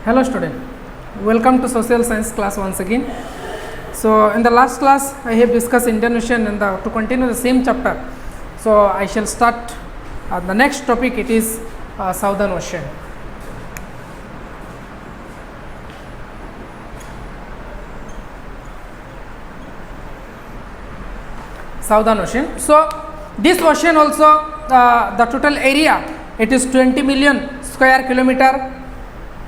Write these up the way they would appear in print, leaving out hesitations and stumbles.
Hello student, welcome to social science class once again. So in the last class I have discussed Indian Ocean and to continue the same chapter. So I shall start the next topic, it is Southern Ocean. Southern Ocean. So this ocean also the total area it is 20 million square kilometer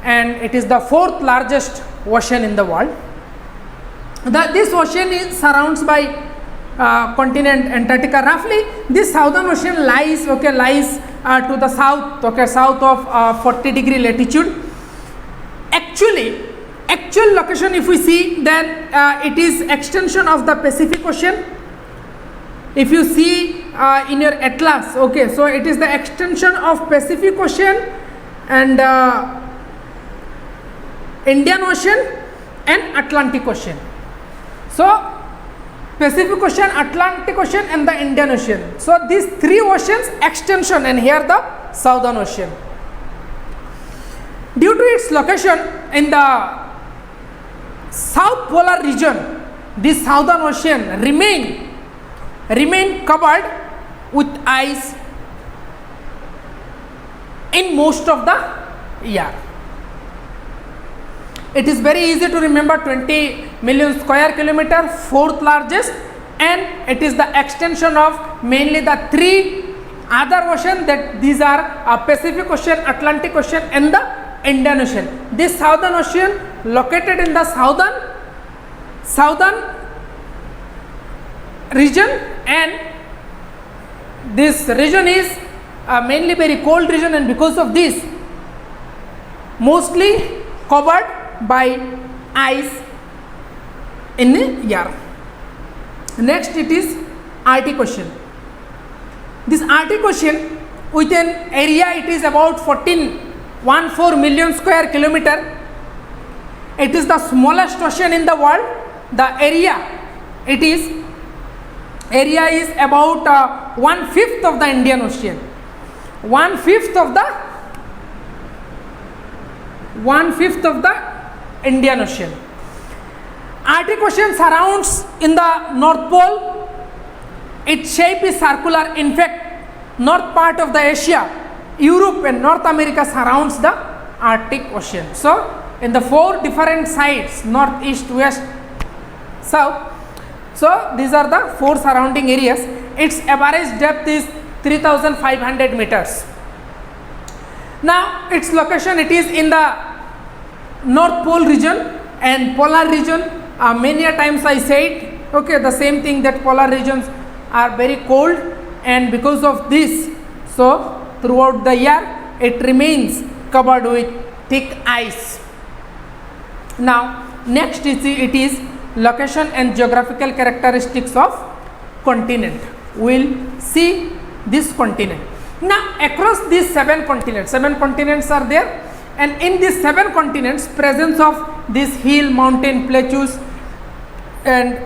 and it is the fourth largest ocean in the world. This ocean is surrounds by continent Antarctica. Roughly this Southern Ocean lies to the south, south of 40-degree latitude. Actual location if we see, then it is extension of the Pacific Ocean. If you see in your atlas, so it is the extension of Pacific Ocean and Indian Ocean and Atlantic Ocean. So Pacific Ocean, Atlantic Ocean and the Indian Ocean. So these three oceans extension, and here the Southern Ocean. Due to its location in the South Polar region, this Southern Ocean remain covered with ice in most of the year. It is very easy to remember, 20 million square kilometer, fourth largest, and it is the extension of mainly the three other oceans, that these are Pacific Ocean, Atlantic Ocean and the Indian Ocean. This Southern Ocean located in the southern region, and this region is mainly very cold region, and because of this mostly covered by ice in a year. Next it is Arctic Ocean. This Arctic Ocean with an area it is about 14 million square kilometer. It is the smallest ocean in the world. The area is about 1/5 of the Indian Ocean. 1/5 of the Indian Ocean. Arctic Ocean surrounds in the North Pole. Its shape is circular. In fact, north part of the Asia, Europe and North America surrounds the Arctic Ocean. So in the four different sides, north, east, west, south, so these are the four surrounding areas. Its average depth is 3,500 meters. Now its location, it is in the North Pole region and polar region. Many a times I said the same thing, that polar regions are very cold, and because of this, so throughout the year it remains covered with thick ice. Now next it is location and geographical characteristics of continent. We will see this continent. Now across these seven continents are there, and in these seven continents, presence of these hill, mountain, plateaus and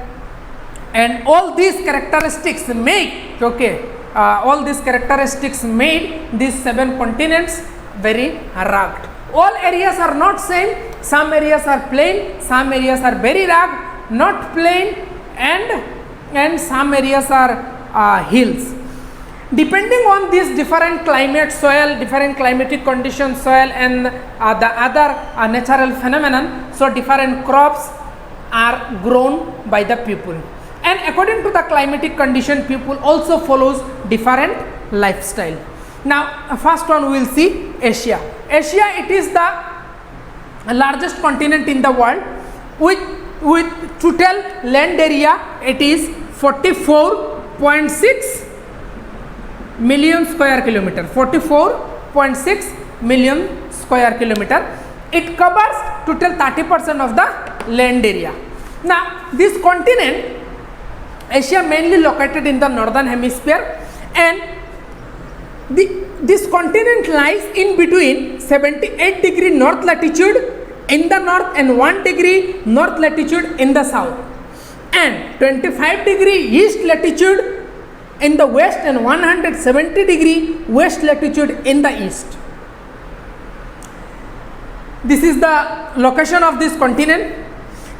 all these characteristics make made these seven continents very rugged. All areas are not same. Some areas are plain, some areas are very rugged, not plain, and some areas are hills. Depending on these different climate, soil, different climatic conditions, soil and the other natural phenomenon, so different crops are grown by the people, and according to the climatic condition, people also follows different lifestyle. Now first one we will see Asia. Asia, it is the largest continent in the world with total land area, it is 44.6 million square kilometer. 44.6 million square kilometer. It covers total 30% of the land area. Now this continent Asia mainly located in the northern hemisphere, and this continent lies in between 78-degree north latitude in the north and 1 degree north latitude in the south, and 25-degree east latitude in the west and 170-degree west latitude in the east. this is the location of this continent.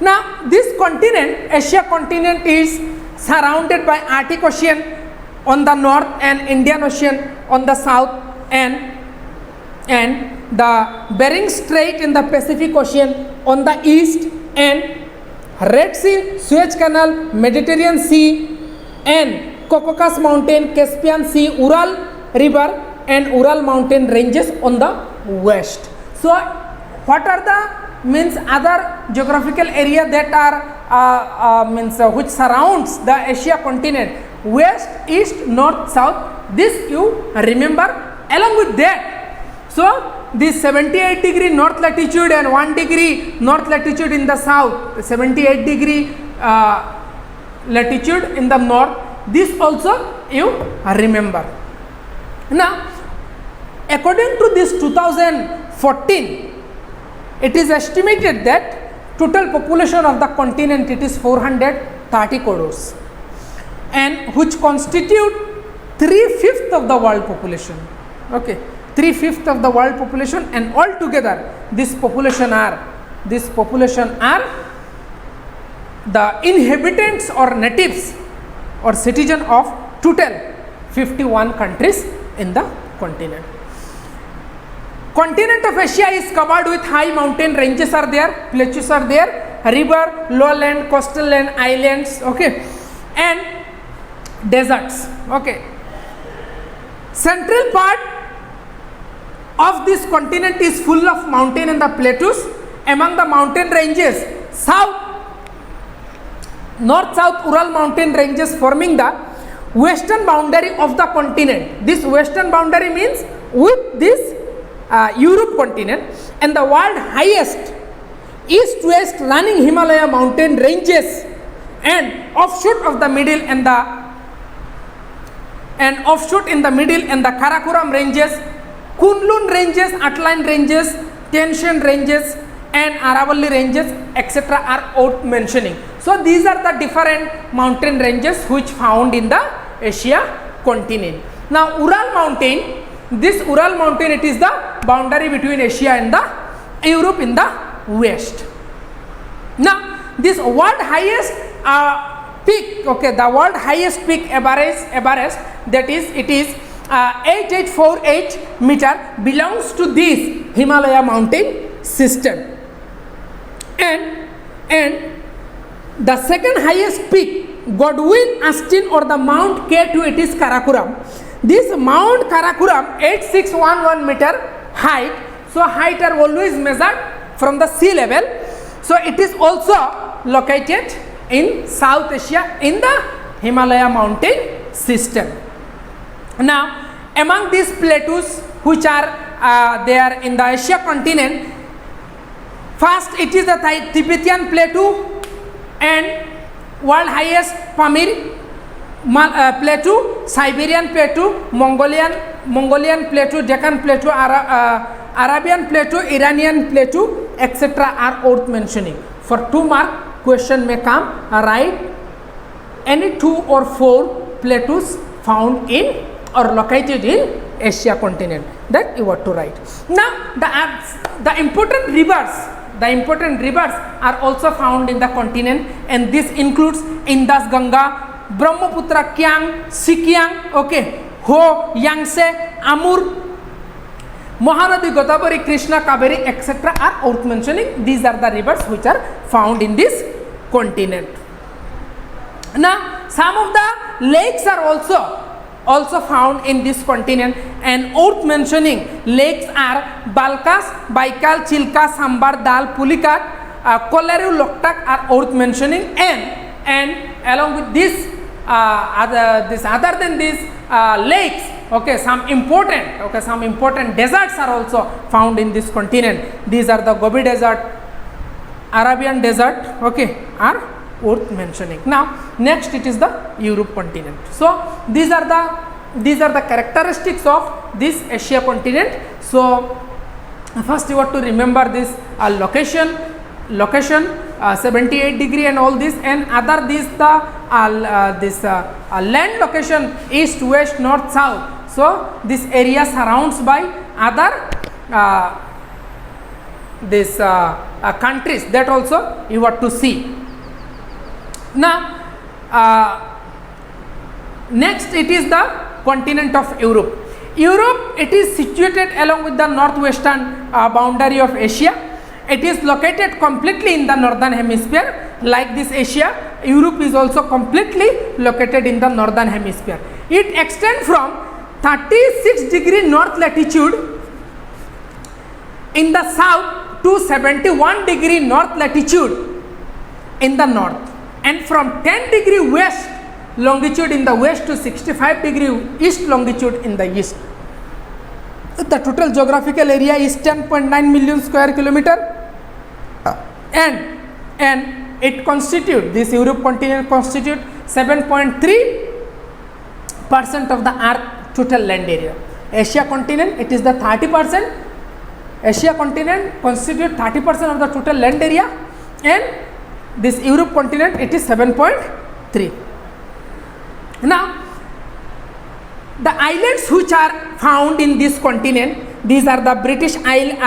Now this continent, Asia continent, is surrounded by Arctic Ocean on the north and Indian Ocean on the south, and the Bering Strait in the Pacific Ocean on the east, and Red Sea, Suez Canal, Mediterranean Sea, and Caucasus Mountain, Caspian Sea, Ural River and Ural mountain ranges on the west. So what are the means other geographical area that are which surrounds the Asia continent? West, east, north, south. This you remember. Along with that, so this 78 degree north latitude and 1 degree north latitude in the south, 78 degree latitude in the north, this also you remember. Now according to this 2014, it is estimated that total population of the continent, it is 430 crores, and which constitute 3/5 of the world population. Okay, 3/5 of the world population, and altogether this population are the inhabitants or natives or citizen of total 51 countries in the continent. Continent of Asia is covered with high mountain ranges are there, plateaus are there, river, lowland, coastal land, islands, okay, and deserts. Okay, central part of this continent is full of mountain and the plateaus. Among the mountain ranges, north-south Ural mountain ranges forming the western boundary of the continent. This western boundary means with this Europe continent, and the world highest east-west running Himalaya mountain ranges, and offshoot of the middle and the Karakoram ranges, Kunlun ranges, Atlan ranges, Tian Shan ranges, and Aravalli ranges, etc. are worth mentioning. So these are the different mountain ranges which found in the Asia continent. Now Ural mountain, this Ural mountain, it is the boundary between Asia and the Europe in the west. Now this world highest peak, okay, the world highest peak Everest, that is, it is 8848 meter, belongs to this Himalaya mountain system, and the second highest peak, Godwin Austen or the Mount K2, it is Karakoram. This Mount Karakoram 8611 meter height, so height are always measured from the sea level, so it is also located in South Asia in the Himalaya mountain system. Now among these plateaus which are there in the Asia continent, first it is the Tibetan plateau and world highest Pamir plateau, Siberian plateau, Mongolian plateau, Deccan plateau, Arabian plateau, Iranian plateau, etc. are worth mentioning. For 2 mark question may come, write any 2 or 4 plateaus found in or located in Asia continent, that you have to write. Now the important rivers are also found in the continent, and this includes Indus, Ganga, Brahmaputra, Kyang, Sikyang, okay, Ho, Yangtze, Amur, Mahanadi, Godavari, Krishna, Kaveri, etc. are worth mentioning. These are the rivers which are found in this continent. Now some of the lakes are also found in this continent, and worth mentioning lakes are Balkas, Baikal, Chilka, Sambar, Dal, Pulikat, Koleru, Loktak are worth mentioning, and along with this other than these lakes, okay, some important deserts are also found in this continent. These are the Gobi Desert, Arabian Desert, okay, are worth mentioning. Now next it is the Europe continent. So these are the characteristics of this Asia continent. So first you have to remember this location 78 degree and all this, and other this land location east, west, north, south. So this area surrounds by other these countries, that also you have to see. Now next it is the continent of Europe. Europe, it is situated along with the northwestern boundary of Asia. It is located completely in the northern hemisphere. Like this Asia, Europe is also completely located in the northern hemisphere. It extends from 36 degree north latitude in the south to 71 degree north latitude in the north, and from 10 degree west longitude in the west to 65 degree east longitude in the east. The total geographical area is 10.9 million square kilometer, and it constitute, this Europe continent constitute 7.3% of the earth total land area. Asia continent, it is the 30%. Asia continent constitute 30% of the total land area, and this Europe continent, it is 7.3. Now the islands which are found in this continent, these are the British Island,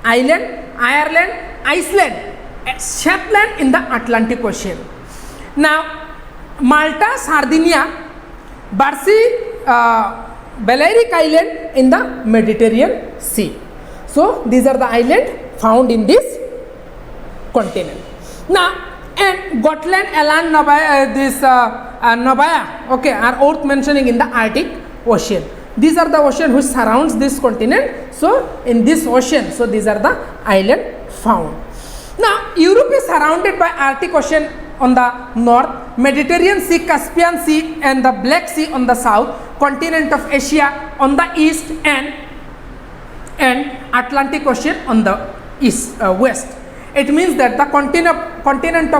Ireland, Iceland, Shetland in the Atlantic Ocean. Now Malta, Sardinia, Balearic Island in the Mediterranean Sea. So these are the islands found in this continent. Now, and Gotland, Aland, Novaya, okay, are all mentioning in the Arctic Ocean. These are the ocean which surrounds this continent. So in this ocean, so these are the island found. Now Europe is surrounded by Arctic Ocean on the north, Mediterranean Sea, Caspian Sea and the Black Sea on the south, continent of Asia on the east, and Atlantic Ocean on the east, west. It means that the continent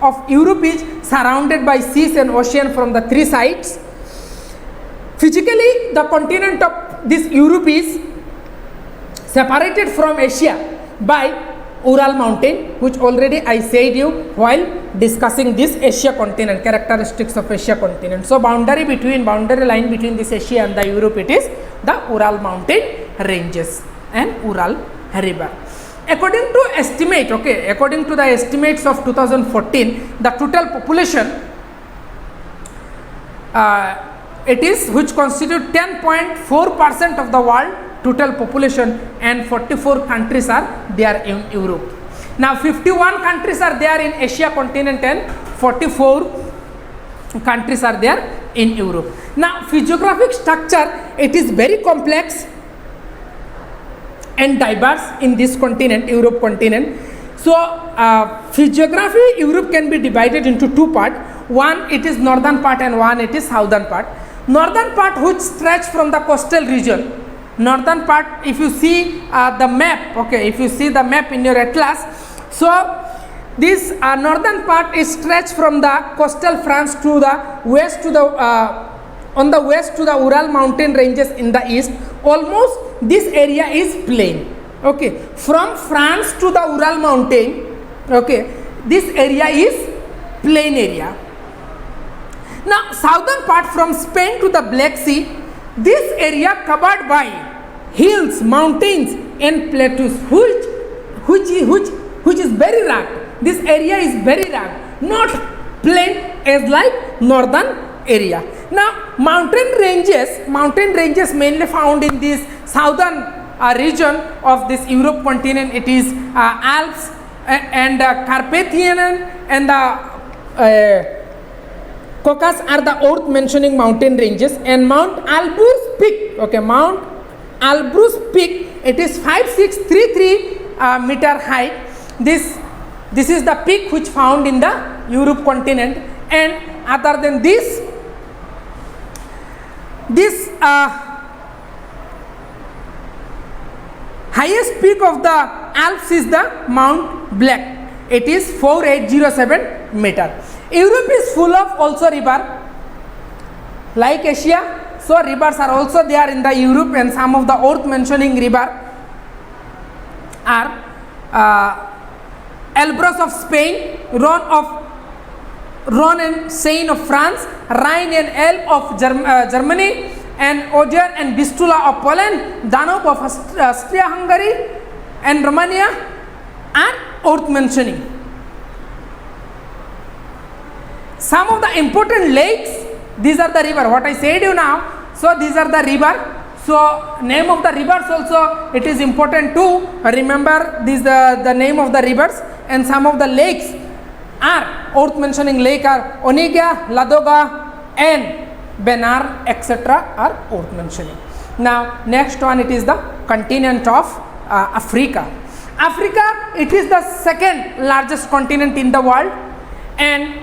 of Europe is surrounded by seas and ocean from the three sides. Physically, the continent of this Europe is separated from Asia by Ural mountain, which already I said you while discussing this Asia continent, characteristics of Asia continent. So boundary line between this Asia and the Europe, it is the Ural mountain ranges and Ural river. According to estimate, okay, according to the estimates of 2014, the total population it is which constitute 10.4% of the world total population, and 44 countries are there in Europe. Now 51 countries are there in Asia continent and 44 countries are there in Europe. Now physiographic structure, it is very complex and diverse in this continent, Europe continent. So physiography, Europe can be divided into two parts. One, it is northern part, and one it is southern part. Northern part which stretch from the coastal region. Northern part, if you see the map, okay, if you see the map in your atlas, so this northern part is stretched from the coastal France to the west to the on the west to the Ural mountain ranges in the east. Almost this area is plain, okay, from France to the Ural mountain, okay, this area is plain area. Now southern part from Spain to the Black Sea, this area covered by hills, mountains and plateaus, which is very rugged. This area is very rugged, not plain as like northern area. Now mountain ranges mainly found in this southern region of this Europe continent. It is Alps and Carpathian and the Caucasus are the earth mentioning mountain ranges, and Mount Elbrus Peak, okay, Mount Elbrus Peak, it is 5633 meter height. This is the peak which found in the Europe continent. And other than this highest peak of the Alps is the Mount Blanc. It is 4807 meter. Europe is full of also river like Asia. So rivers are also there in the Europe, and some of the earth mentioning river are Elbrus of Spain, Rhone and Seine of France, Rhine and Elbe of Germany, and Oder and Vistula of Poland, Danube of Austria-Hungary, and Romania are worth mentioning. Some of the important lakes, these are the river, what I said you now, so these are the river. So name of the rivers also it is important to remember these the name of the rivers, and some of the lakes are worth mentioning. Lake are Onega, Ladoga and Benar etc. are worth mentioning. Now next one, it is the continent of Africa. Africa, it is the second largest continent in the world, and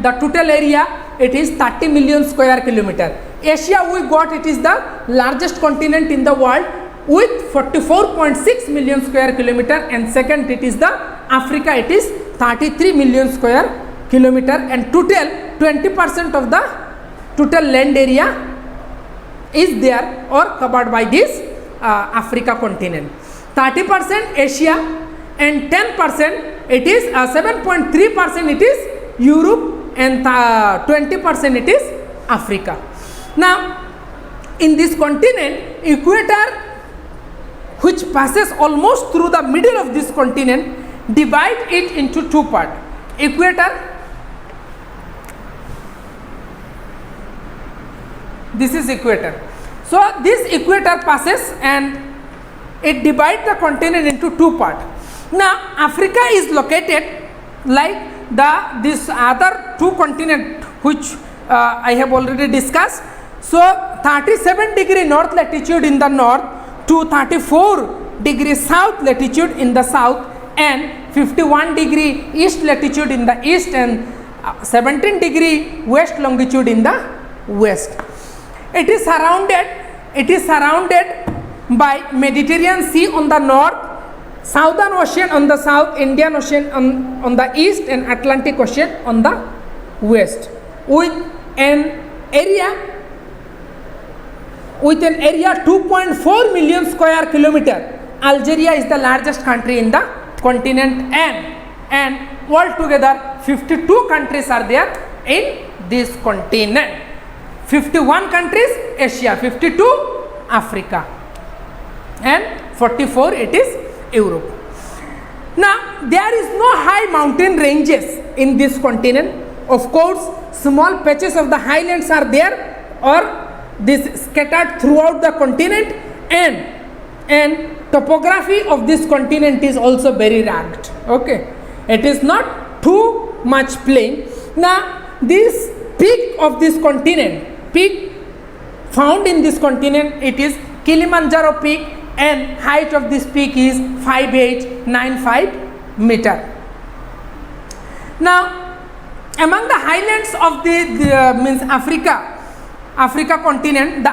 the total area it is 30 million square kilometer. Asia we got, it is the largest continent in the world with 44.6 million square kilometer, and second it is the Africa, it is 33 million square kilometer, and total 20% of the total land area is there or covered by this Africa continent. 30% Asia and 10% it is 7.3% it is Europe, and 20% it is Africa. Now in this continent, equator, which passes almost through the middle of this continent, divide it into two parts. Equator, this is equator. So this equator passes and it divides the continent into two parts. Now Africa is located like this other two continent which I have already discussed. So 37 degree north latitude in the north to 34 degree south latitude in the south, and 51 degree east latitude in the east, and 17 degree west longitude in the west. It is surrounded by Mediterranean Sea on the north, Southern Ocean on the south, Indian Ocean on the east, and Atlantic Ocean on the west, with an area 2.4 million square kilometer. Algeria is the largest country in the continent, and altogether 52 countries are there in this continent. 51 countries Asia, 52 Africa, and 44 it is Europe. Now there is no high mountain ranges in this continent. Of course, small patches of the highlands are there, or this scattered throughout the continent, and topography of this continent is also very rugged. Okay, it is not too much plain. Now this peak of this continent, peak found in this continent, it is Kilimanjaro peak, and height of this peak is 5895 meter. Now among the highlands of the means Africa continent, the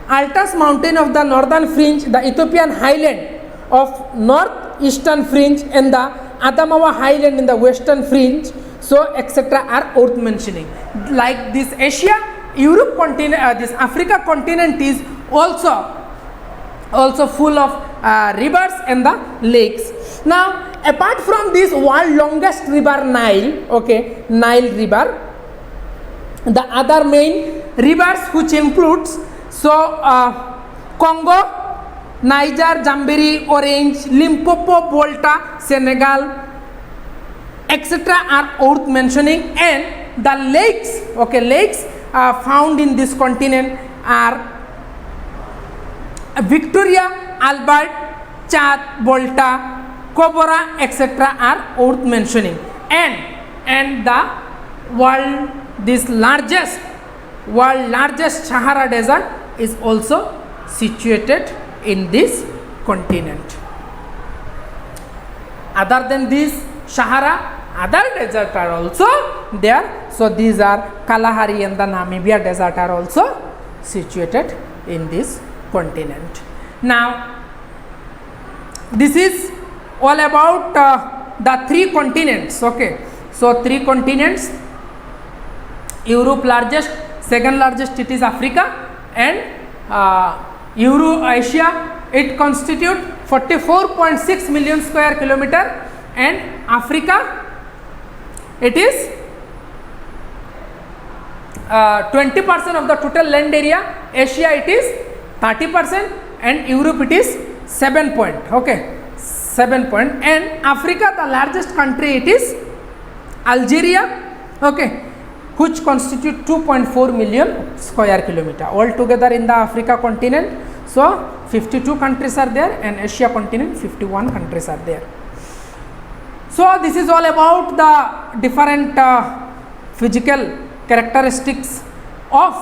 Altas mountain of the northern fringe, the Ethiopian highland of northeastern fringe, and the Adamawa highland in the western fringe, so etc. are worth mentioning. Like this Asia, Europe continent, this Africa continent is also full of rivers and the lakes. Now apart from this world longest river Nile, okay, Nile river, the other main rivers which includes Congo, Niger, Zambezi, Orange, Limpopo, Volta, Senegal, etc. are worth mentioning, and the lakes, okay, lakes found in this continent are Victoria, Albert, Chad, Volta, Cobora, etc. are worth mentioning, and the world largest Sahara desert is also situated in this continent. Other than this Sahara, other deserts are also there. So these are Kalahari and the Namibia desert are also situated in this continent. Now this is all about the three continents. Okay, so three continents: Europe largest, second largest it is Africa, and Eurasia, it constitute 44.6 million square kilometer, and Africa it is 20% of the total land area, Asia it is 30%, and Europe it is 7 point, okay, 7 point. And Africa, the largest country, it is Algeria, okay, which constitute 2.4 million square kilometer altogether in the Africa continent. So 52 countries are there, and Asia continent 51 countries are there. So this is all about the different physical characteristics of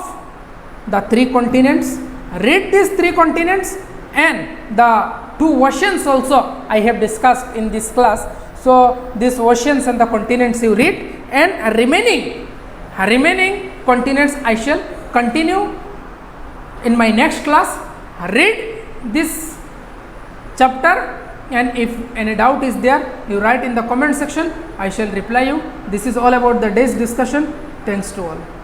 the 3 continents. Read these 3 continents and the 2 oceans also I have discussed in this class. So these oceans and the continents you read, and remaining continents I shall continue in my next class. Read this chapter, and if any doubt is there, you write in the comment section. I shall reply you. This is all about the day's discussion. Thanks to all.